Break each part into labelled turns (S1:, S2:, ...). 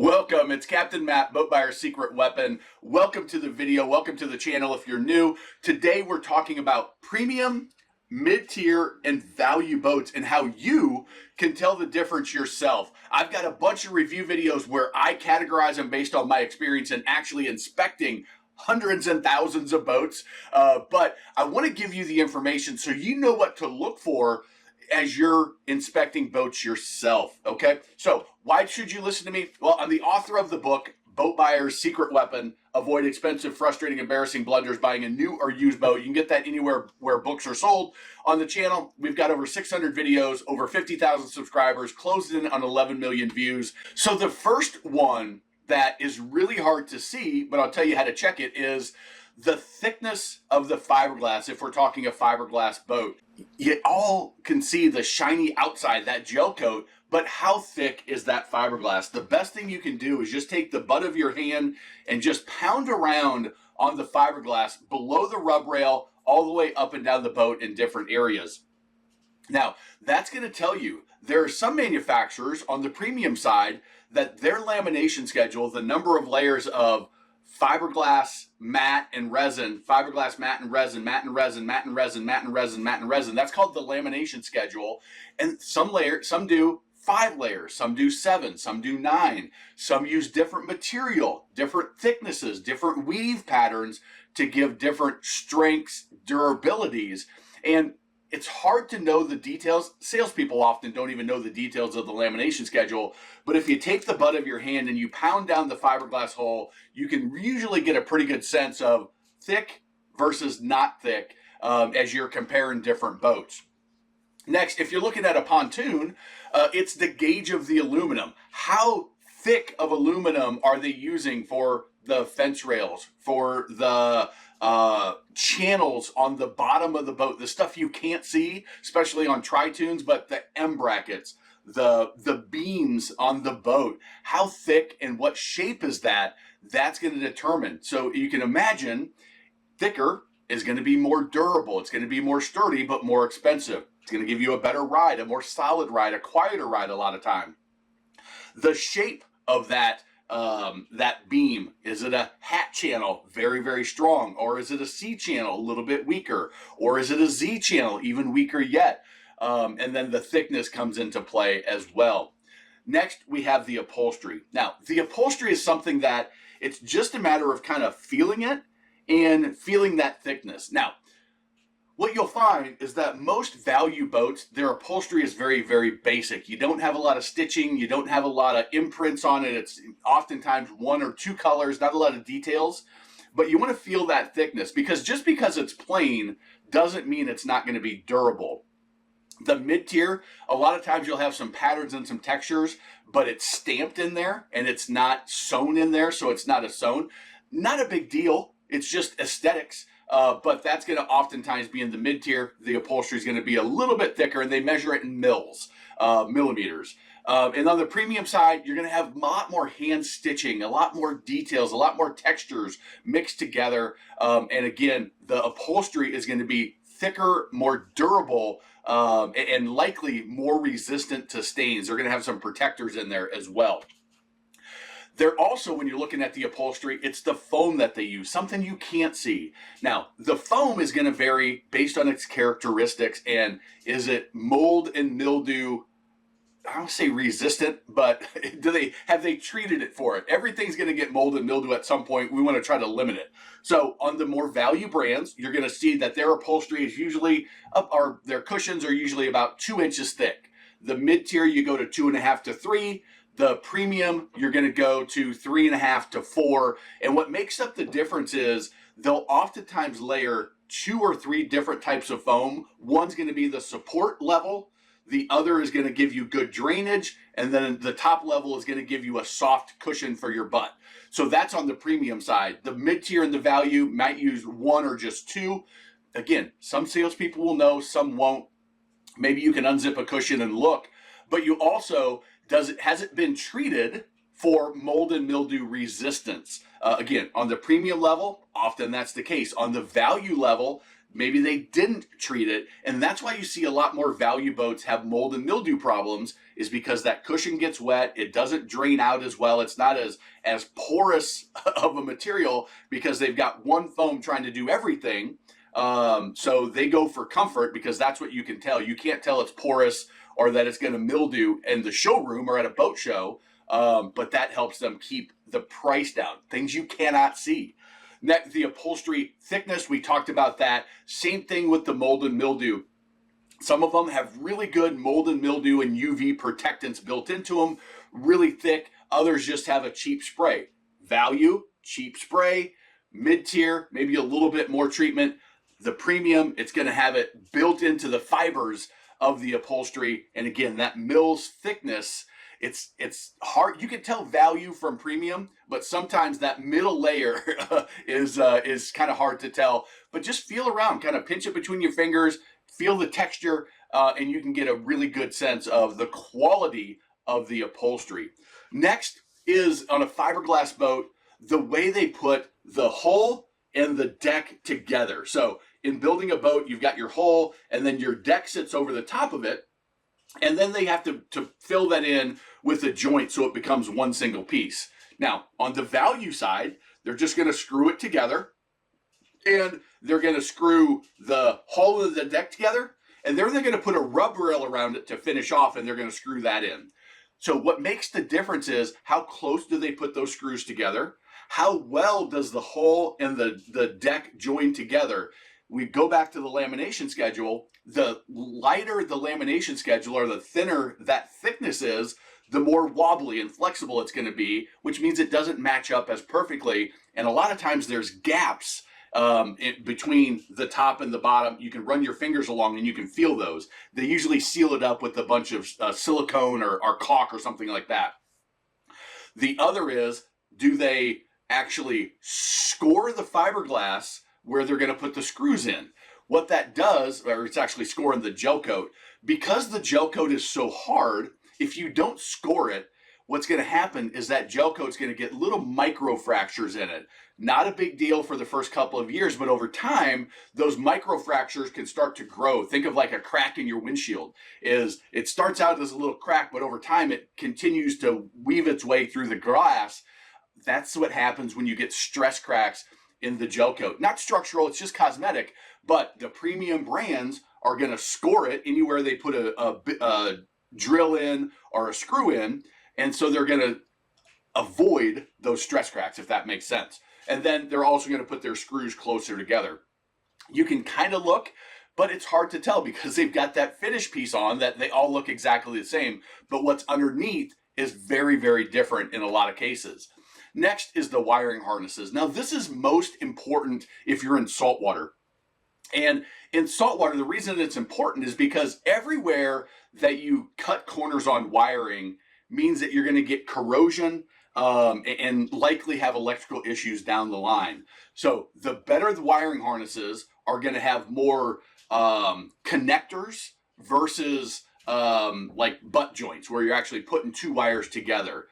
S1: Welcome, it's Captain Matt, Boat Buyer's Secret Weapon. Welcome to the video, welcome to the channel if you're new. Today we're talking about premium, mid-tier, and value boats and how you can tell the difference yourself. I've got a bunch of review videos where I categorize them based on my experience and actually inspecting hundreds and thousands of boats, but I want to give you the information so you know what to look for as you're inspecting boats yourself, okay? So why should you listen to me? Well, I'm the author of the book, Boat Buyer's Secret Weapon, Avoid Expensive, Frustrating, Embarrassing Blunders Buying a New or Used Boat. You can get that anywhere where books are sold. On the channel, we've got over 600 videos, over 50,000 subscribers, closed in on 11 million views. So the first one that is really hard to see, but I'll tell you how to check it, is the thickness of the fiberglass. If we're talking a fiberglass boat, you all can see the shiny outside, that gel coat, but how thick is that fiberglass? The best thing you can do is just take the butt of your hand and just pound around on the fiberglass below the rub rail, all the way up and down the boat in different areas. Now, that's going to tell you there are some manufacturers on the premium side that their lamination schedule, the number of layers of fiberglass, matte, and resin, fiberglass, matte, and resin, matte, and resin, matte, and resin, matte, and resin, matte, and resin. That's called the lamination schedule. And some do 5 layers, some do 7, some do 9. Some use different material, different thicknesses, different weave patterns to give different strengths, durabilities. And it's hard to know the details. Salespeople often don't even know the details of the lamination schedule, but if you take the butt of your hand and you pound down the fiberglass hole, you can usually get a pretty good sense of thick versus not thick as you're comparing different boats. Next, if you're looking at a pontoon, it's the gauge of the aluminum. How thick of aluminum are they using for the fence rails, for the channels on the bottom of the boat, the stuff you can't see, especially on tri-toons, but the M brackets, the beams on the boat, how thick and what shape is that? That's going to determine. So you can imagine thicker is going to be more durable. It's going to be more sturdy, but more expensive. It's going to give you a better ride, a more solid ride, a quieter ride a lot of time. The shape of that beam, is it a hat channel, very, very strong, or is it a C channel, a little bit weaker, or is it a Z channel, even weaker yet? And then the thickness comes into play as well. Next, we have the upholstery. Now, the upholstery is something that it's just a matter of kind of feeling it and feeling that thickness. Now, what you'll find is that most value boats, their upholstery is very, very basic. You don't have a lot of stitching. You don't have a lot of imprints on it. It's oftentimes 1 or 2 colors, not a lot of details. But you want to feel that thickness, because just because it's plain doesn't mean it's not going to be durable. The mid-tier, a lot of times you'll have some patterns and some textures, but it's stamped in there and it's not sewn in there, so it's not a sewn. Not a big deal. It's just aesthetics. But that's going to oftentimes be in the mid-tier. The upholstery is going to be a little bit thicker, and they measure it in millimeters. And on the premium side, you're going to have a lot more hand stitching, a lot more details, a lot more textures mixed together. And again, the upholstery is going to be thicker, more durable, and likely more resistant to stains. They're going to have some protectors in there as well. They're also, when you're looking at the upholstery, it's the foam that they use, something you can't see. Now, the foam is going to vary based on its characteristics, and is it mold and mildew, I don't say resistant, but have they treated it for it? Everything's going to get mold and mildew at some point. We want to try to limit it. So on the more value brands, you're going to see that their upholstery is usually, or their cushions are usually about 2 inches thick. The mid-tier, you go to 2.5 to 3. The premium, you're going to go to 3.5 to 4. And what makes up the difference is they'll oftentimes layer 2 or 3 different types of foam. One's going to be the support level. The other is going to give you good drainage. And then the top level is going to give you a soft cushion for your butt. So that's on the premium side. The mid-tier and the value might use 1 or just 2. Again, some salespeople will know, some won't. Maybe you can unzip a cushion and look. But you also, has it been treated for mold and mildew resistance? Again, on the premium level, often that's the case. On the value level, maybe they didn't treat it. And that's why you see a lot more value boats have mold and mildew problems, is because that cushion gets wet. It doesn't drain out as well. It's not as porous of a material because they've got one foam trying to do everything. So they go for comfort because that's what you can tell. You can't tell it's porous or that it's going to mildew in the showroom or at a boat show. But that helps them keep the price down. Things you cannot see. Next, the upholstery thickness, we talked about that. Same thing with the mold and mildew. Some of them have really good mold and mildew and UV protectants built into them, really thick. Others just have a cheap spray. Value, cheap spray. Mid-tier, maybe a little bit more treatment. The premium, it's going to have it built into the fibers of the upholstery. And again, that mill's thickness, it's hard. You can tell value from premium, but sometimes that middle layer is kind of hard to tell. But just feel around, kind of pinch it between your fingers, feel the texture, and you can get a really good sense of the quality of the upholstery. Next is on a fiberglass boat, the way they put the hull and the deck together. So in building a boat, you've got your hull and then your deck sits over the top of it. And then they have to fill that in with a joint so it becomes one single piece. Now, on the value side, they're just going to screw it together. And they're going to screw the hull of the deck together. And then they're going to put a rub rail around it to finish off, and they're going to screw that in. So what makes the difference is how close do they put those screws together? How well does the hull and the deck join together? We go back to the lamination schedule. The lighter the lamination schedule or the thinner that thickness is, the more wobbly and flexible it's going to be, which means it doesn't match up as perfectly. And a lot of times there's gaps between the top and the bottom. You can run your fingers along and you can feel those. They usually seal it up with a bunch of silicone or caulk or something like that. The other is, do they actually score the fiberglass where they're going to put the screws in? What that does, or it's actually scoring the gel coat, because the gel coat is so hard, if you don't score it, what's going to happen is that gel coat's going to get little micro fractures in it. Not a big deal for the first couple of years, but over time, those micro fractures can start to grow. Think of like a crack in your windshield. It starts out as a little crack, but over time, it continues to weave its way through the glass. That's what happens when you get stress cracks in the gel coat. Not structural, it's just cosmetic, but the premium brands are going to score it anywhere they put a drill in or a screw in, and so they're going to avoid those stress cracks, if that makes sense. And then they're also going to put their screws closer together. You can kind of look, but it's hard to tell because they've got that finish piece on that they all look exactly the same, but what's underneath is very, very different in a lot of cases. Next is the wiring harnesses. Now, this is most important if you're in saltwater. And in saltwater, the reason it's important is because everywhere that you cut corners on wiring means that you're going to get corrosion and likely have electrical issues down the line. So the better the wiring harnesses are going to have more connectors versus like butt joints where you're actually putting two wires together.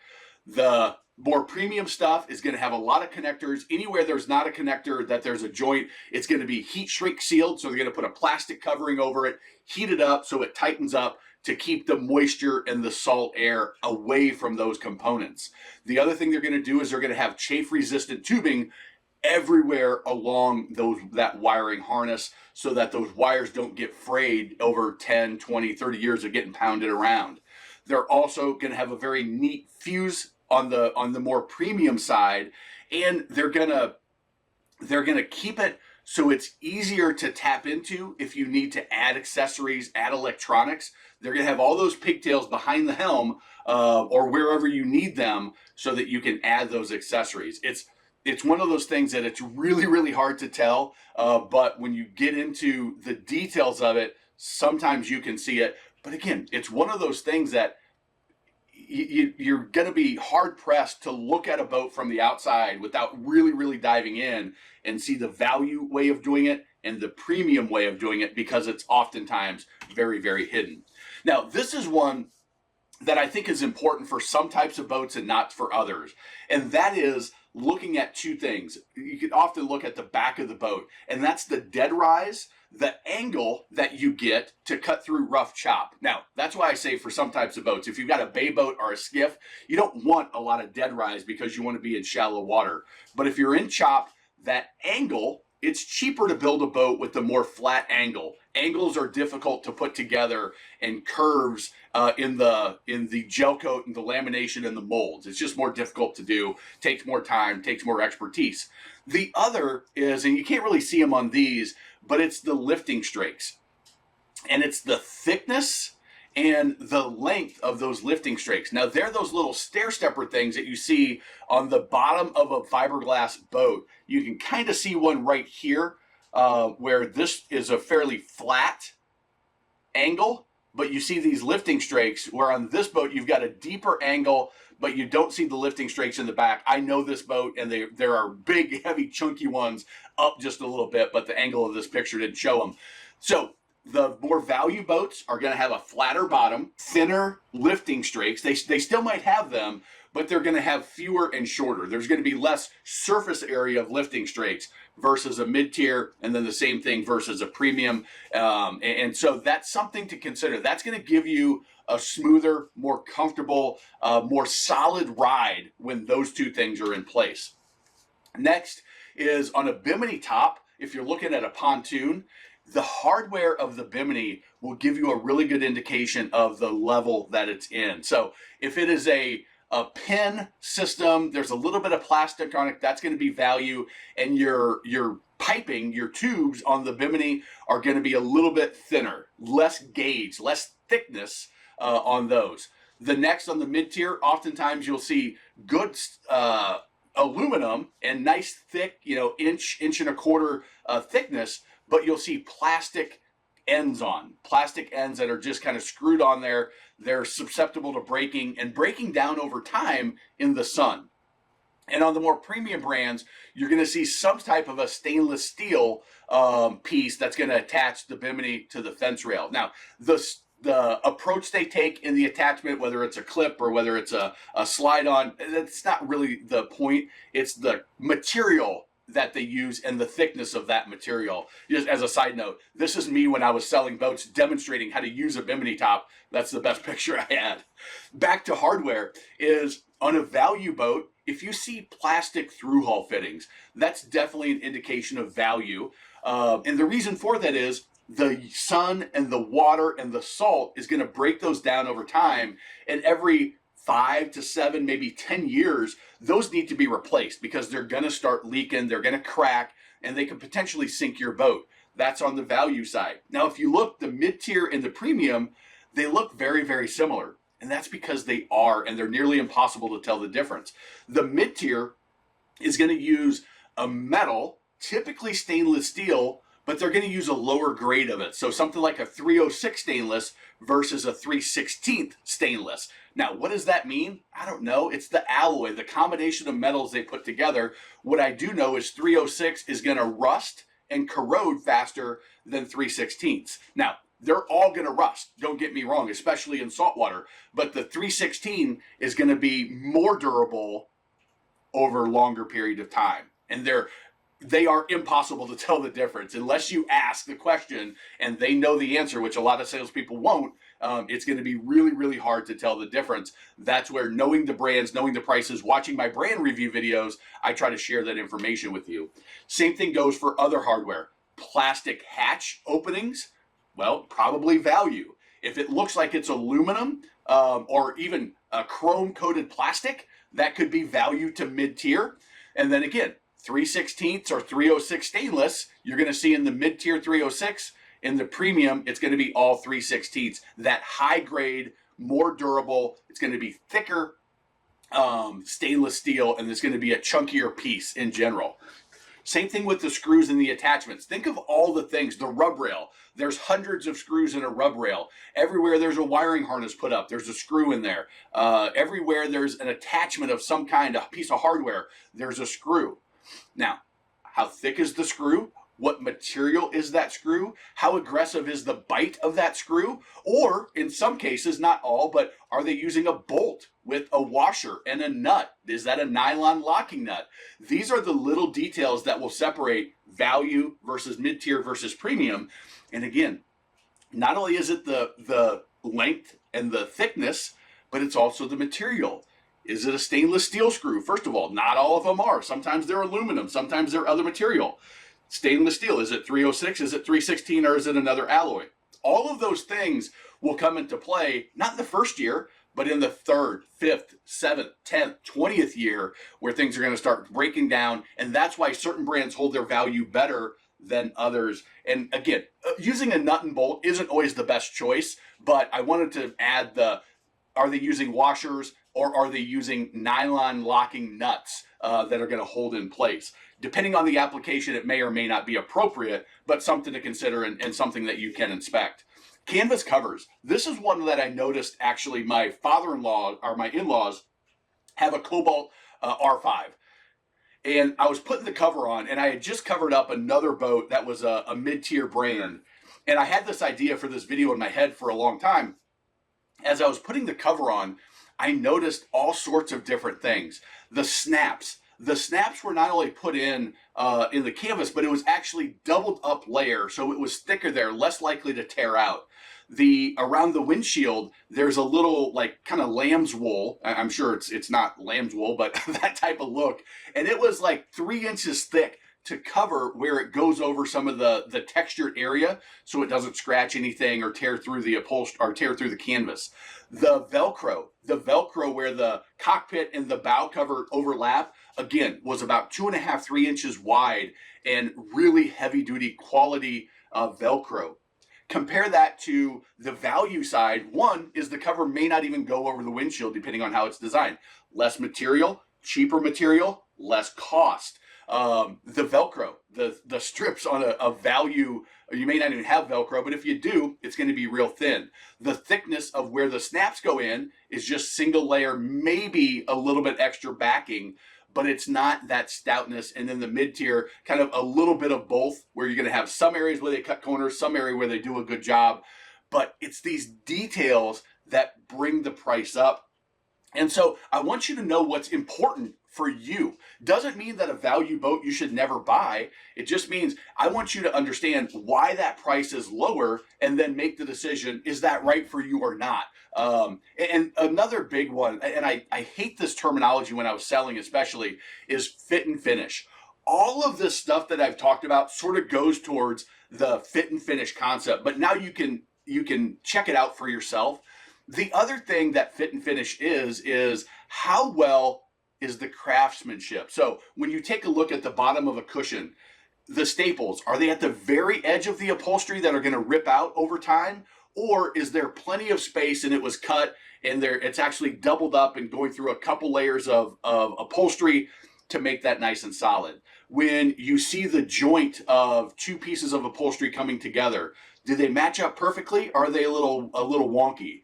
S1: The more premium stuff is going to have a lot of connectors. Anywhere there's not a connector, that there's a joint, it's going to be heat shrink sealed. So they're going to put a plastic covering over it, heat it up so it tightens up to keep the moisture and the salt air away from those components. The other thing they're going to do is they're going to have chafe resistant tubing everywhere along that wiring harness so that those wires don't get frayed over 10, 20, 30 years of getting pounded around. They're also going to have a very neat fuse on the more premium side, and they're gonna keep it so it's easier to tap into if you need to add accessories, add electronics. They're gonna have all those pigtails behind the helm or wherever you need them so that you can add those accessories. It's one of those things that it's really, really hard to tell, but when you get into the details of it, sometimes you can see it. But again, it's one of those things that you're going to be hard pressed to look at a boat from the outside without really, really diving in and see the value way of doing it and the premium way of doing it, because it's oftentimes very, very hidden. Now, this is one that I think is important for some types of boats and not for others. And that is looking at two things. You can often look at the back of the boat, and that's the dead rise, the angle that you get to cut through rough chop. Now, that's why I say for some types of boats, if you've got a bay boat or a skiff, you don't want a lot of dead rise because you want to be in shallow water. But if you're in chop, that angle, it's cheaper to build a boat with a more flat angle. Angles are difficult to put together, and curves in the gel coat and the lamination and the molds. It's just more difficult to do, takes more time, takes more expertise. The other is, and you can't really see them on these, but it's the lifting strakes. And it's the thickness and the length of those lifting strakes. Now, they're those little stair stepper things that you see on the bottom of a fiberglass boat. You can kind of see one right here where this is a fairly flat angle, but you see these lifting strakes where on this boat you've got a deeper angle, but you don't see the lifting strakes in the back. I know this boat, and there are big, heavy, chunky ones up just a little bit, but the angle of this picture didn't show them. So the more value boats are going to have a flatter bottom, thinner lifting strakes. They still might have them, but they're going to have fewer and shorter. There's going to be less surface area of lifting strakes versus a mid-tier, and then the same thing versus a premium. And so that's something to consider. That's going to give you a smoother, more comfortable, more solid ride when those two things are in place. Next is on a Bimini top, if you're looking at a pontoon, the hardware of the Bimini will give you a really good indication of the level that it's in. So if it is a pin system, there's a little bit of plastic on it, that's going to be value, and your piping, your tubes on the Bimini are going to be a little bit thinner, less gauge, less thickness on those. The next on the mid-tier, oftentimes you'll see good aluminum and nice thick, inch and a quarter thickness, but you'll see plastic ends that are just kind of screwed on there. They're susceptible to breaking and breaking down over time in the sun. And on the more premium brands, you're going to see some type of a stainless steel piece that's going to attach the Bimini to the fence rail. Now, the approach they take in the attachment, whether it's a clip or whether it's a slide-on, that's not really the point. It's the material that they use and the thickness of that material. Just as a side note, this is me when I was selling boats, demonstrating how to use a Bimini top. That's the best picture I had. Back to hardware is on a value boat, if you see plastic through-hull fittings, that's definitely an indication of value. And the reason for that is the sun and the water and the salt is going to break those down over time, and every 5 to 7, maybe 10 years, those need to be replaced because they're going to start leaking, they're going to crack, and they can potentially sink your boat. That's on the value side. Now, if you look, the mid-tier and the premium, they look very, very similar. And that's because they are, and they're nearly impossible to tell the difference. The mid-tier is going to use a metal, typically stainless steel, but they're going to use a lower grade of it. So something like a 306 stainless versus a 3/16 stainless. Now, what does that mean? I don't know. It's the alloy, the combination of metals they put together. What I do know is 306 is going to rust and corrode faster than 3/16. Now, they're all going to rust, don't get me wrong, especially in salt water. But the 3/16 is going to be more durable over a longer period of time. And they are impossible to tell the difference unless you ask the question and they know the answer, which a lot of salespeople won't. It's going to be really, really hard to tell the difference. That's where knowing the brands, knowing the prices, watching my brand review videos, I try to share that information with you. Same thing goes for other hardware. Plastic hatch openings, well, probably value. If it looks like it's aluminum or even a chrome-coated plastic, that could be value to mid-tier. And then again, 3/16 or 306 stainless, you're going to see in the mid-tier 306. In the premium, it's going to be all 3/16. That high grade, more durable, it's going to be thicker stainless steel, and it's going to be a chunkier piece in general. Same thing with the screws and the attachments. Think of all the things, the rub rail. There's hundreds of screws in a rub rail. Everywhere there's a wiring harness put up, there's a screw in there. Everywhere there's an attachment of some kind, a piece of hardware, there's a screw. Now, how thick is the screw? What material is that screw? How aggressive is the bite of that screw? Or in some cases, not all, but are they using a bolt with a washer and a nut? Is that a nylon locking nut? These are the little details that will separate value versus mid-tier versus premium. And again, not only is it the length and the thickness, but it's also the material. Is it a stainless steel screw? First of all, not all of them are. Sometimes they're aluminum, sometimes they're other material. Stainless steel, is it 306, is it 316, or is it another alloy? All of those things will come into play, not in the first year, but in the third, fifth, seventh, 10th, 20th year, where things are going to start breaking down. And that's why certain brands hold their value better than others. And again, using a nut and bolt isn't always the best choice, but I wanted to add are they using washers or are they using nylon locking nuts that are going to hold in place? Depending on the application, it may or may not be appropriate, but something to consider and something that you can inspect. Canvas covers. This is one that I noticed actually my father-in-law or my in-laws have a Cobalt R5. And I was putting the cover on, and I had just covered up another boat that was a mid-tier brand. And I had this idea for this video in my head for a long time. As I was putting the cover on, I noticed all sorts of different things. The snaps. The snaps were not only put in the canvas, but it was actually doubled up layer, so it was thicker there, less likely to tear out. Around the windshield, there's a little like kind of lamb's wool. I'm sure it's not lamb's wool, but that type of look. And it was like 3 inches thick to cover where it goes over some of the textured area, so it doesn't scratch anything or tear through the upholstery or tear through the canvas. The Velcro where the cockpit and the bow cover overlap, again, was about 2.5, 3 inches wide and really heavy duty quality Velcro. Compare that to the value side. One is the cover may not even go over the windshield depending on how it's designed. Less material, cheaper material, less cost. The Velcro, the strips on a value, you may not even have Velcro, but if you do, it's going to be real thin. The thickness of where the snaps go in is just single layer, maybe a little bit extra backing, but it's not that stoutness. And then the mid-tier, kind of a little bit of both, where you're going to have some areas where they cut corners, some area where they do a good job. But it's these details that bring the price up. And so I want you to know what's important for you. Doesn't mean that a value boat you should never buy. It just means I want you to understand why that price is lower and then make the decision, is that right for you or not? And another big one, and I hate this terminology when I was selling especially, is fit and finish. All of this stuff that I've talked about sort of goes towards the fit and finish concept, but now you can check it out for yourself. The other thing that fit and finish is how well is the craftsmanship. So when you take a look at the bottom of a cushion, the staples, are they at the very edge of the upholstery that are going to rip out over time? Or is there plenty of space and it was cut and it's actually doubled up and going through a couple layers of upholstery to make that nice and solid? When you see the joint of two pieces of upholstery coming together, do they match up perfectly or are they a little wonky?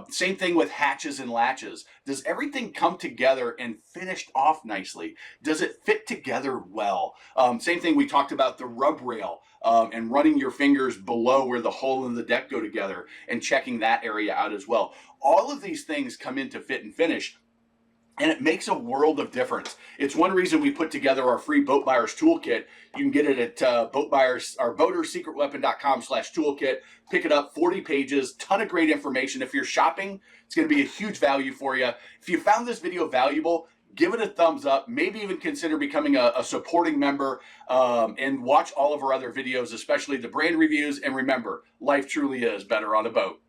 S1: Same thing with hatches and latches. Does everything come together and finished off nicely? Does it fit together well? Same thing, we talked about the rub rail and running your fingers below where the hull and the deck go together and checking that area out as well. All of these things come into fit and finish. And it makes a world of difference. It's one reason we put together our free Boat Buyers Toolkit. You can get it at boatersecretweapon.com/toolkit. Pick it up, 40 pages, ton of great information. If you're shopping, it's going to be a huge value for you. If you found this video valuable, give it a thumbs up. Maybe even consider becoming a supporting member and watch all of our other videos, especially the brand reviews. And remember, life truly is better on a boat.